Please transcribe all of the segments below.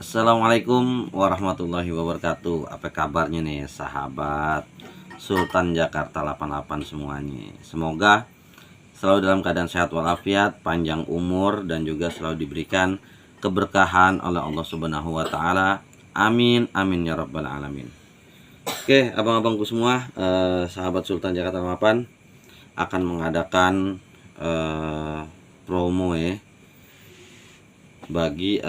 Assalamualaikum warahmatullahi wabarakatuh. Apa kabarnya nih sahabat Sultan Jakarta 88 semuanya. Semoga selalu dalam keadaan sehat walafiat, panjang umur, dan juga selalu diberikan keberkahan oleh Allah Subhanahu wa taala. Amin amin ya rabbal alamin. Oke, abang-abangku semua, sahabat Sultan Jakarta 88 akan mengadakan promo ya bagi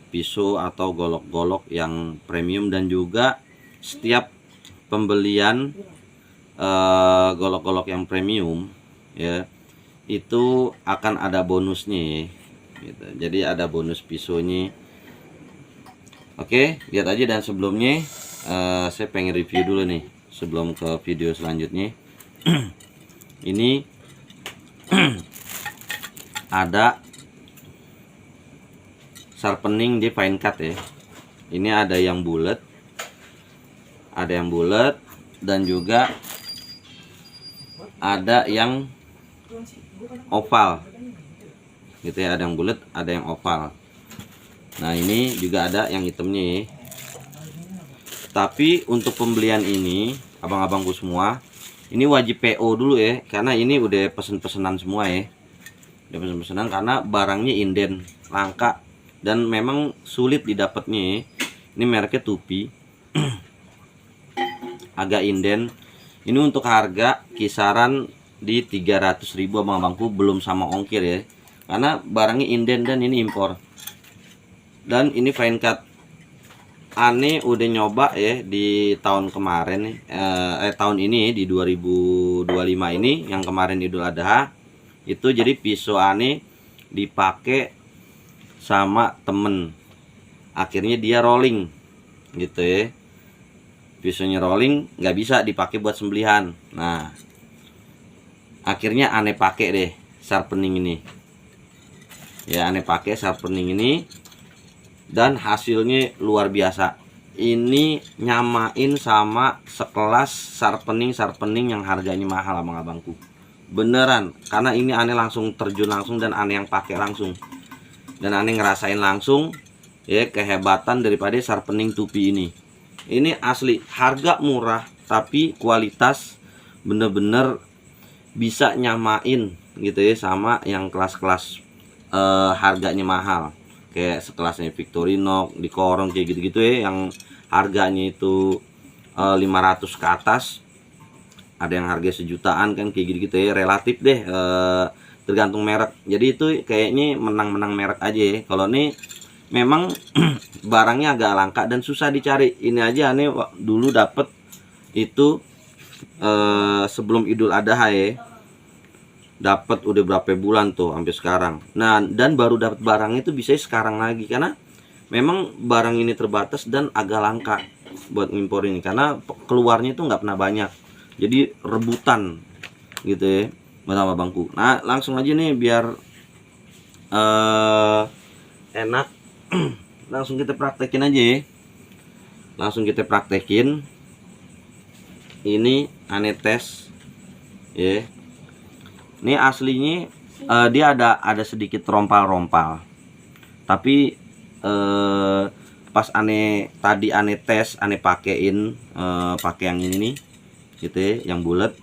pisau atau golok-golok yang premium, dan juga setiap pembelian golok-golok yang premium ya itu akan ada bonusnya gitu. Jadi ada bonus pisaunya. Oke, lihat aja. Dan sebelumnya saya pengen review dulu nih sebelum ke video selanjutnya. Ini ada sharpening di fine cut ya. Ini ada yang bulat, dan juga ada yang oval gitu ya. Ada yang bulat, ada yang oval. Nah, ini juga ada yang hitamnya ya. Tapi untuk pembelian ini, abang-abangku semua, ini wajib PO dulu ya, karena ini udah pesen-pesenan semua ya. Udah pesen-pesenan karena barangnya inden, langka, dan memang sulit didapatnya. Ini mereknya Tupi. Agak inden. Ini untuk harga kisaran di 300.000 abang-abangku, belum sama ongkir ya, karena barangnya inden dan ini impor. Dan ini fine cut. Aneh udah nyoba ya di tahun kemarin nih, tahun ini di 2025 ini, yang kemarin Idul Adha itu. Jadi pisau aneh dipakai sama temen, akhirnya dia rolling gitu ya. Pisaunya rolling, nggak bisa dipakai buat sembelihan. Nah, akhirnya aneh pakai deh sharpening ini ya. Aneh pakai sharpening ini dan hasilnya luar biasa. Ini nyamain sama sekelas sharpening yang harganya mahal abang-abangku, beneran. Karena ini aneh langsung terjun langsung, dan aneh yang pakai langsung, dan aneh ngerasain langsung ya kehebatan daripada sharpening Tupi ini. Ini asli harga murah, tapi kualitas bener-bener bisa nyamain gitu ya sama yang kelas-kelas harganya mahal, kayak sekelasnya Victorinox, di Korong, kayak gitu-gitu ya, yang harganya itu 500 ke atas. Ada yang harga sejutaan kan, kayak gitu-gitu ya. Relatif deh, tergantung merek. Jadi itu kayaknya menang-menang merek aja ya. Kalau ini memang barangnya agak langka dan susah dicari. Ini aja aneh dulu dapet itu sebelum Idul Adha ya. Dapat udah berapa bulan tuh sampai sekarang. Nah, dan baru dapat barang itu bisa sekarang lagi, karena memang barang ini terbatas dan agak langka buat impor ini, karena keluarnya itu nggak pernah banyak. Jadi rebutan gitu ya bersama bangku. Nah, langsung aja nih biar enak. Langsung kita praktekin aja ya. Langsung kita praktekin. Ini aneh tes ya. Ini aslinya dia ada sedikit rompal-rompal. Tapi pas aneh tadi aneh tes, aneh pakein pakai yang ini nih gitu ya, yang bulat.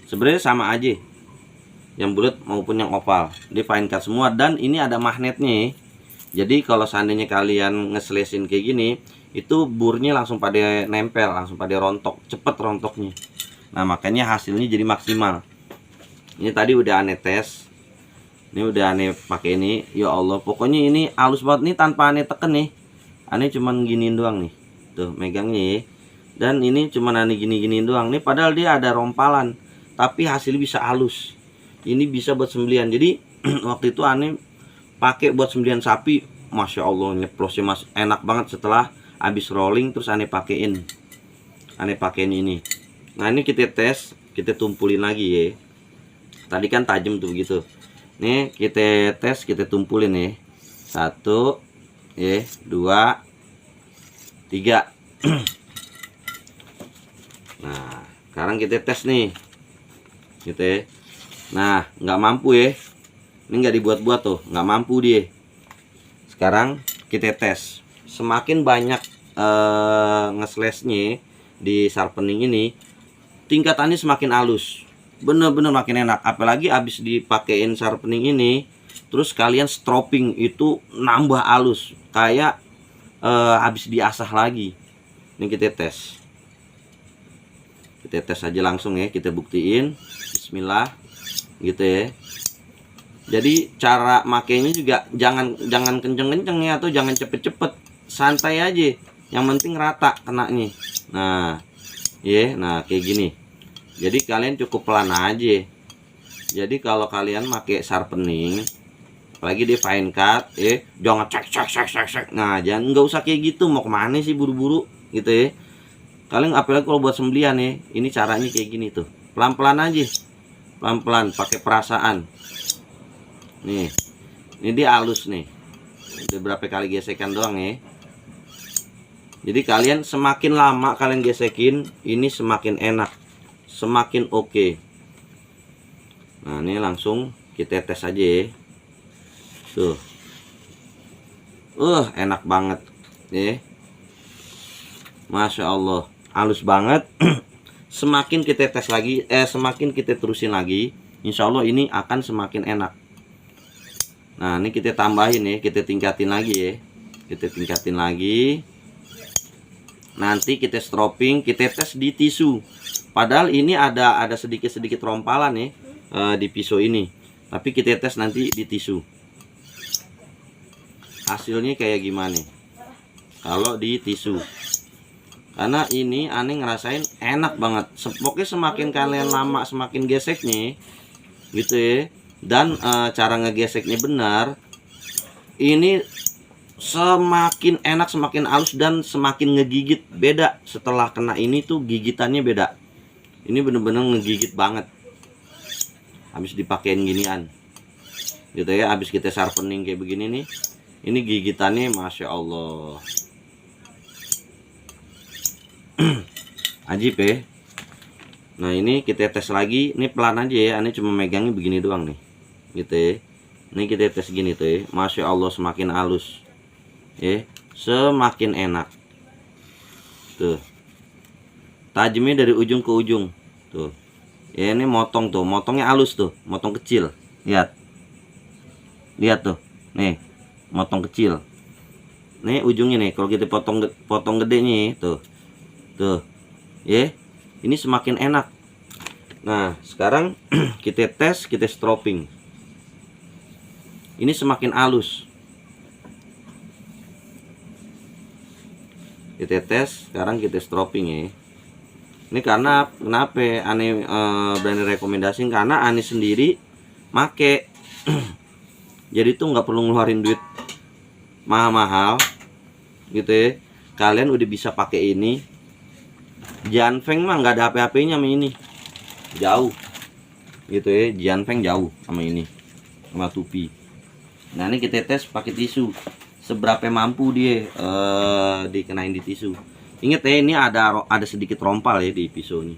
Sebenarnya sama aja yang bulat maupun yang oval, dia fine cut semua. Dan ini ada magnetnya. Jadi kalau seandainya kalian ngeslesin kayak gini, itu burnya langsung pada nempel, langsung pada rontok, cepet rontoknya. Nah, makanya hasilnya jadi maksimal. Ini tadi udah aneh tes, ini udah aneh pakai ini. Ya Allah, pokoknya ini halus banget nih, tanpa aneh teken nih. Aneh cuman giniin doang nih, tuh megangnya ya. Dan ini cuman aneh gini-giniin doang nih, padahal dia ada rompalan, tapi hasilnya bisa halus. Ini bisa buat sembelihan. Jadi waktu itu aneh pakai buat sembelihan sapi, masya Allah nyeplosnya mas enak banget. Setelah habis rolling terus aneh pakein ini. Nah, ini kita tes, kita tumpulin lagi ya. Tadi kan tajam tuh begitu. Nih kita tes, kita tumpulin nih. 1 ya, 2 3. Nah, sekarang kita tes nih gitu ya. Nah, nggak mampu ya. Ini nggak dibuat-buat tuh, nggak mampu dia. Sekarang kita tes. Semakin banyak ngeslashnya di sharpening ini, tingkatannya semakin halus, bener-bener makin enak. Apalagi abis dipakein sharpening ini, terus kalian stropping itu nambah halus, kayak habis diasah lagi. Ini kita tes aja langsung ya, kita buktiin. Bismillah gitu ya. Jadi cara makainya juga jangan kenceng-kenceng ya, atau jangan cepet-cepet, santai aja, yang penting rata kenanya. Nah ya, nah kayak gini. Jadi kalian cukup pelan aja. Jadi kalau kalian pakai sharpening, apalagi di fine cut, jangan cek. Nah, nggak usah kayak gitu. Mau kemana sih buru-buru gitu ya? Kalian apalagi kalau buat sembelihan ya, ini caranya kayak gini tuh. Pelan-pelan aja, pelan-pelan, pakai perasaan. Nih, ini dia halus nih. Udah berapa kali gesekan doang ya. Jadi kalian semakin lama kalian gesekin, ini semakin enak, semakin oke. Nah, ini langsung kita tes aja ya. Tuh. Enak banget ya. Masya Allah, halus banget. Semakin kita tes lagi, semakin kita terusin lagi, insya Allah ini akan semakin enak. Nah, ini kita tambahin ya, kita tingkatin lagi ya. Kita tingkatin lagi. Nanti kita stropping, kita tes di tisu. Padahal ini ada sedikit-sedikit rompalan ya di pisau ini. Tapi kita tes nanti di tisu. Hasilnya kayak gimana kalau di tisu. Karena ini aneh ngerasain enak banget. Pokoknya semakin kalian lama semakin geseknya gitu ya. Dan cara ngegeseknya benar, ini semakin enak, semakin halus, dan semakin ngegigit. Beda setelah kena ini tuh gigitannya beda. Ini bener-bener ngegigit banget habis dipakein ginian gitu ya. Habis kita sharpening kayak begini nih, ini gigitannya Masya Allah. Ajib ya. Nah, ini kita tes lagi. Ini pelan aja ya, ini cuma megangnya begini doang nih gitu ya. Ini kita tes gini tuh ya. Masya Allah, semakin halus ya, semakin enak. Tuh, tajamnya dari ujung ke ujung tuh ya. Ini motong tuh, motongnya halus tuh, motong kecil. Lihat tuh, nih motong kecil. Nih ujungnya nih, kalau kita potong gedenya tuh ya, ini semakin enak. Nah, sekarang kita tes, kita stropping. Ini semakin halus. Kita tes, sekarang kita stropping ya. Ini karena kenapa aneh berani rekomendasiin, karena aneh sendiri make. Jadi tuh nggak perlu ngeluarin duit mahal-mahal gitu ya. Kalian udah bisa pakai ini. Jianfeng mah nggak ada HP-HP-nya sama ini, jauh gitu ya. Jianfeng jauh sama ini, sama Tupi. Nah, ini kita tes pakai tisu, seberapa mampu dia dikenain di tisu. Ingat ya, ini ada sedikit rompal ya di pisau ini,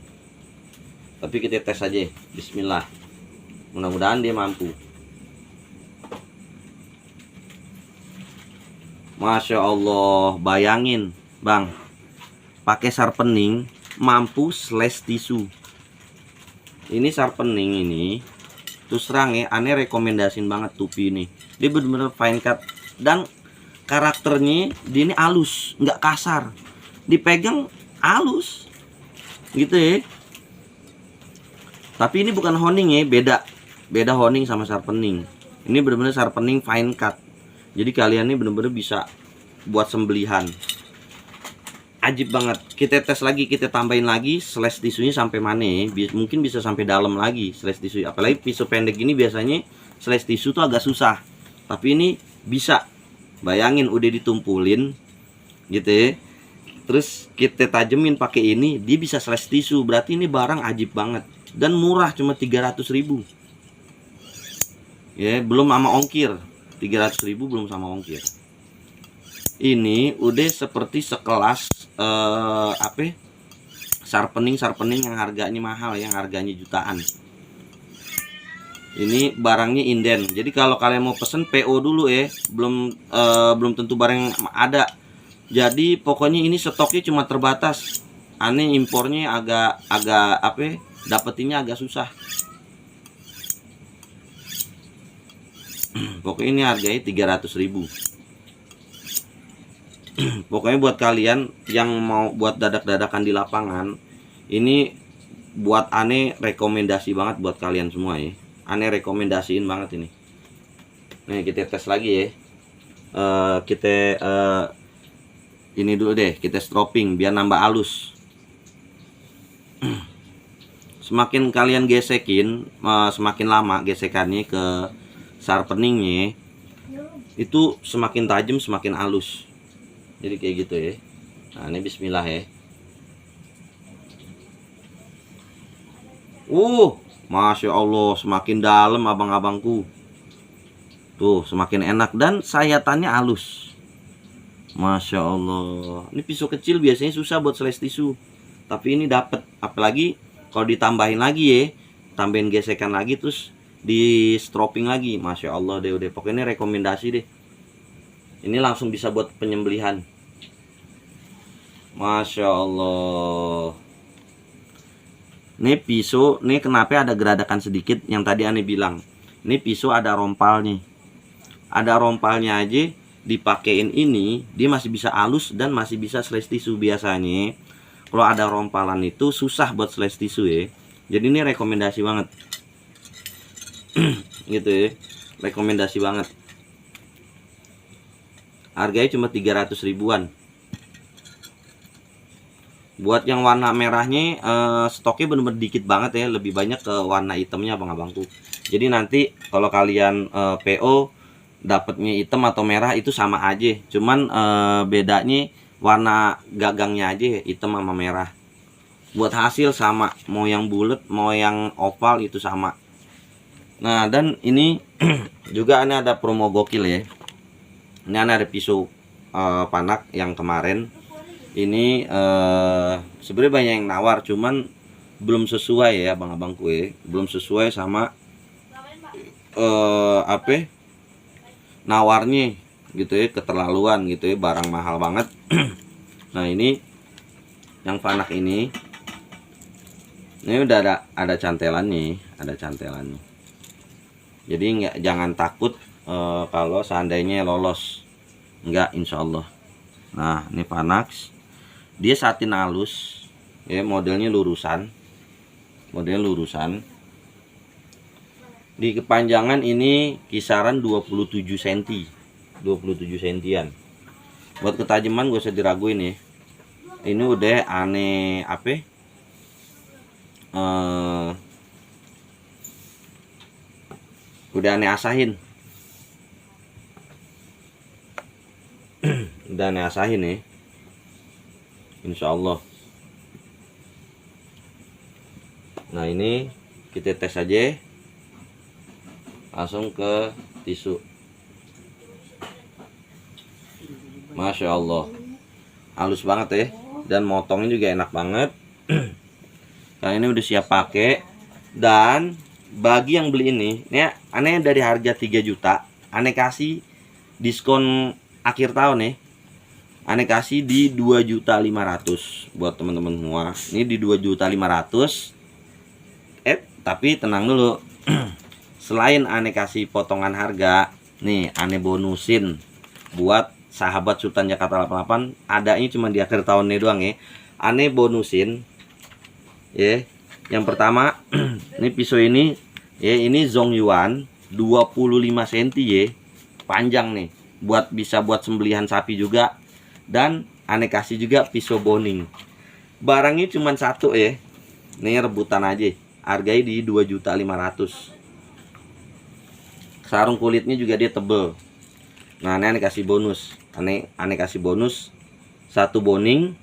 tapi kita tes aja. Bismillah, mudah-mudahan dia mampu. Masya Allah, bayangin bang, pakai sharpening mampu slash tisu. Ini sharpening ini terus terang ya, aneh rekomendasiin banget Tupi ini. Dia bener-bener fine cut, dan karakternya dia ini halus, nggak kasar, dipegang halus gitu ya. Tapi ini bukan honing ya, beda honing sama sharpening. Ini bener-bener sharpening fine cut. Jadi kalian ini bener-bener bisa buat sembelihan. Ajib banget. Kita tes lagi, kita tambahin lagi slash tisunya sampai mana ya. Mungkin bisa sampai dalam lagi slash tisu. Apalagi pisau pendek ini biasanya slash tisu tuh agak susah. Tapi ini bisa. Bayangin udah ditumpulin gitu ya. Terus kita tajemin pakai ini, dia bisa slash tisu. Berarti ini barang ajib banget. Dan murah, cuma 300.000. Ya, belum sama ongkir. 300.000 belum sama ongkir. Ini udah seperti sekelas sharpening yang harganya mahal, yang harganya jutaan. Ini barangnya inden. Jadi kalau kalian mau pesen PO dulu ya, belum tentu barang ada. Jadi pokoknya ini stoknya cuma terbatas. Aneh impornya agak apa ya, dapetinnya agak susah. Pokoknya ini harganya 300.000. Pokoknya buat kalian yang mau buat dadak-dadakan di lapangan, ini buat aneh rekomendasi banget buat kalian semua ya. Aneh rekomendasiin banget ini. Nih kita tes lagi ya. Kita ini dulu deh, kita stropping biar nambah halus. Semakin kalian gesekin, semakin lama gesekannya ke sharpeningnya, itu semakin tajam, semakin halus. Jadi kayak gitu ya. Nah ini bismillah ya. Masya Allah, semakin dalam abang-abangku. Tuh, semakin enak dan sayatannya halus. Masya Allah. Ini pisau kecil biasanya susah buat slice tisu. Tapi ini dapat. Apalagi kalau ditambahin lagi ya, tambahin gesekan lagi terus di stropping lagi. Masya Allah deh, udah. Pokoknya ini rekomendasi deh. Ini langsung bisa buat penyembelihan. Masya Allah. Ini pisau, nih kenapa ada geradakan sedikit yang tadi aneh bilang. Ini pisau ada rompalnya. Ada rompalnya aja dipakein ini, dia masih bisa halus dan masih bisa slice tisu biasanya. Kalau ada rompalan itu susah buat slice tisu ya. Jadi ini rekomendasi banget. Gitu ya. Rekomendasi banget. Harganya cuma 300 ribuan. Buat yang warna merahnya stoknya bener-bener dikit banget ya, lebih banyak ke warna hitamnya abang-abangku. Jadi nanti kalau kalian PO dapatnya hitam atau merah itu sama aja, cuman bedanya warna gagangnya aja hitam sama merah. Buat hasil sama, mau yang bulat mau yang oval itu sama. Nah dan ini juga ini ada promo gokil ya. Ini ada pisau panak yang kemarin. Ini sebenarnya banyak yang nawar, cuman belum sesuai ya abang-abangku ya, belum sesuai sama apa nawarnya gitu ya, keterlaluan gitu ya, barang mahal banget. Nah ini yang panak ini udah ada cantelannya, jadi jangan takut kalau seandainya lolos, enggak, insya Allah. Nah ini Panax, dia satin halus ya, modelnya lurusan, di kepanjangan ini kisaran 27 cm, 27 cm-an. Buat ketajaman gak usah diraguin ya, ini udah aneh apa udah aneh asahin. Udah aneh asahin ya, insya Allah. Nah ini kita tes aja, langsung ke tisu. Masya Allah, halus banget ya, dan motongnya juga enak banget. Nah ini udah siap pakai. Dan bagi yang beli ini aneh dari harga 3 juta aneh kasih diskon akhir tahun ya. Aneh kasih di 2.500.000 buat teman-teman semua. Ini di 2.500.000. Tapi tenang dulu. Selain aneh kasih potongan harga, nih aneh bonusin buat sahabat Sultan Jakarta 88. Adanya cuma di akhir tahun nih doang ya. Aneh bonusin ya. Yang pertama, ini pisau ini ya, ini Zongyuan 25 cm ya. Panjang nih. Bisa buat sembelihan sapi juga. Dan aneh kasih juga pisau boning. Barangnya cuma satu ya. Ini rebutan aja. Harganya di 2.500.000. Sarung kulitnya juga dia tebel. Nah ini aneh kasih bonus. Aneh kasih bonus satu boning.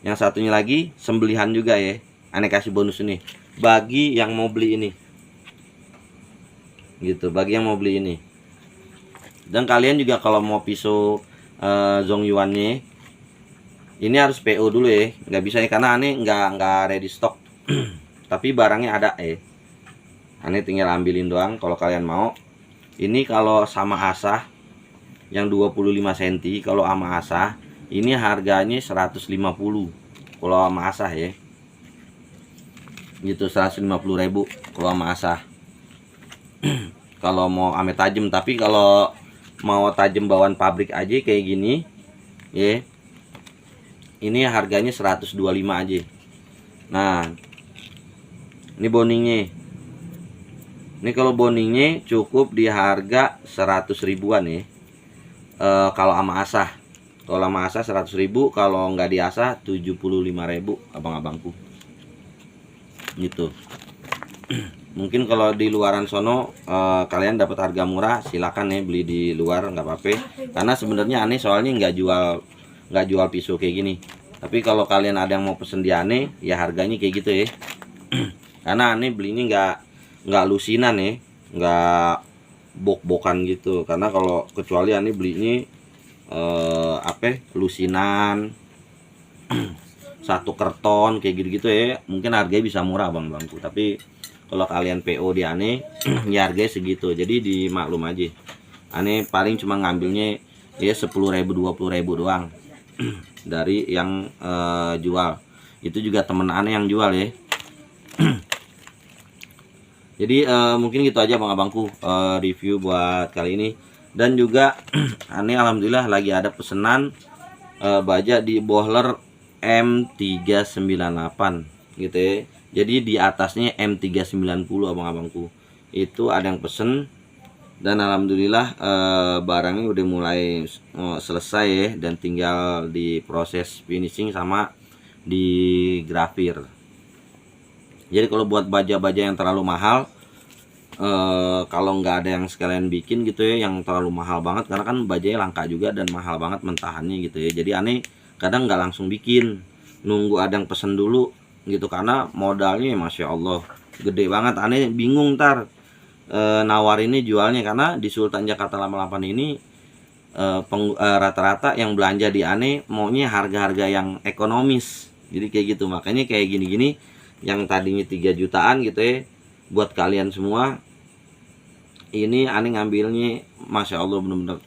Yang satunya lagi sembelihan juga ya. Aneh kasih bonus ini bagi yang mau beli ini. Gitu, bagi yang mau beli ini. Dan kalian juga kalau mau pisau Zongyuan-nya ini harus PO dulu ya, nggak bisa ya, karena aneh nggak ready stock. Tapi barangnya ada Ane tinggal ambilin doang kalau kalian mau. Ini kalau sama asah yang 25 cm, kalau sama asah ini harganya 150 kalau sama asah ya. Gitu 150.000 kalau sama asah. Kalau mau ame tajam, tapi kalau mau tajam bawaan pabrik aja kayak gini ya. Ini harganya 125 aja. Nah, ini boningnya. Ini kalau boningnya cukup di harga 100 ribuan ya. Kalau sama asah. Kalau sama asah 100.000, kalau nggak diasah 75.000 abang-abangku. Gitu. Mungkin kalau di luaran sono kalian dapat harga murah, silakan ya beli di luar, nggak apa-apa. Karena sebenarnya aneh soalnya nggak jual pisau kayak gini. Tapi kalau kalian ada yang mau pesen di aneh, ya harganya kayak gitu ya. Karena aneh belinya nggak lusinan ya, nggak bok-bokan gitu. Karena kalau kecuali aneh belinya lusinan satu karton kayak gitu-gitu ya, mungkin harganya bisa murah bang-bangku. Tapi kalau kalian PO di aneh ya harganya segitu, jadi dimaklum aja. Aneh paling cuma ngambilnya ya 10.000 20.000 doang dari yang jual. Itu juga temen aneh yang jual ya. Jadi mungkin gitu aja bang-abangku review buat kali ini. Dan juga aneh alhamdulillah lagi ada pesanan baja di boiler M398 gitu ya. Jadi di atasnya M390 abang-abangku. Itu ada yang pesen dan alhamdulillah barangnya udah mulai selesai ya, dan tinggal di proses finishing sama di grafir. Jadi kalau buat baja-baja yang terlalu mahal, kalau nggak ada yang sekalian bikin gitu ya, yang terlalu mahal banget, karena kan bajanya langka juga dan mahal banget mentahannya gitu ya. Jadi aneh kadang nggak langsung bikin, nunggu ada yang pesen dulu gitu, karena modalnya masya Allah gede banget. Aneh bingung ntar nawarinnya jualnya, karena di Sultan Jakarta 88 ini rata-rata yang belanja di aneh maunya harga-harga yang ekonomis. Jadi kayak gitu, makanya kayak gini-gini yang tadinya 3 jutaan gitu ya, buat kalian semua ini aneh ngambilnya masya Allah bener-bener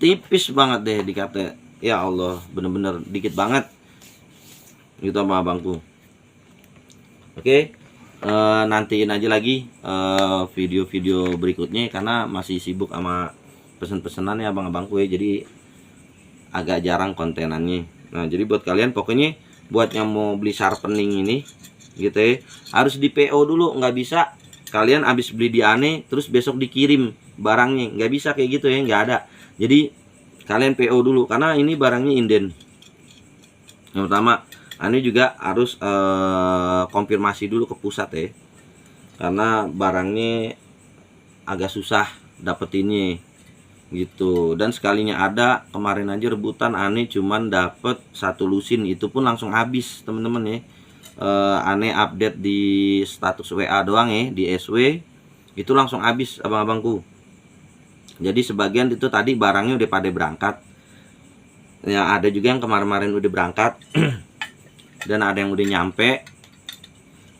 tipis banget deh, dikata ya Allah bener-bener dikit banget gitu sama abangku. Oke, nantiin aja lagi video-video berikutnya, karena masih sibuk sama pesen-pesenan ya abang-abangku ya, jadi agak jarang kontenannya. Nah jadi buat kalian pokoknya buat yang mau beli sharpening ini gitu ya, harus di PO dulu. Nggak bisa kalian habis beli di aneh terus besok dikirim barangnya, nggak bisa kayak gitu ya, nggak ada. Jadi kalian PO dulu, karena ini barangnya inden. Yang pertama aneh juga harus konfirmasi dulu ke pusat ya, karena barangnya agak susah dapetinnya gitu. Dan sekalinya ada, kemarin aja rebutan aneh cuman dapet 1 lusin, itu pun langsung habis temen-temen ya. Aneh update di status WA doang ya, di SW itu langsung habis abang-abangku. Jadi sebagian itu tadi barangnya udah pada berangkat ya, ada juga yang kemarin-kemarin udah berangkat dan ada yang udah nyampe.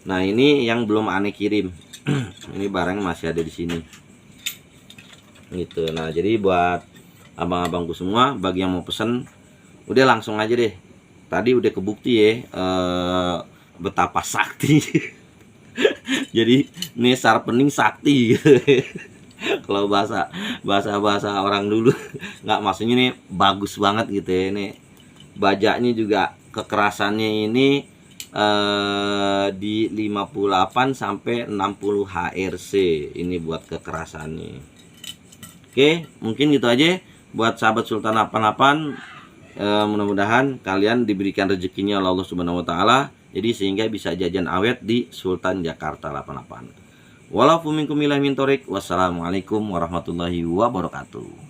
Nah ini yang belum aneh kirim. Ini barangnya masih ada di sini gitu. Nah jadi buat abang-abangku semua, bagi yang mau pesen udah langsung aja deh. Tadi udah kebukti ya betapa sakti. Jadi ini sharpening sakti gitu. Kalau bahasa orang dulu nggak, maksudnya ini bagus banget gitu ya. Ini bajanya juga kekerasannya ini di 58 sampai 60 HRC ini buat kekerasannya. Oke, mungkin gitu aja buat sahabat Sultan 88. Mudah-mudahan kalian diberikan rezekinya oleh Allah Subhanahu wa taala, jadi sehingga bisa jajan awet di Sultan Jakarta 88. Wassalamualaikum warahmatullahi wabarakatuh.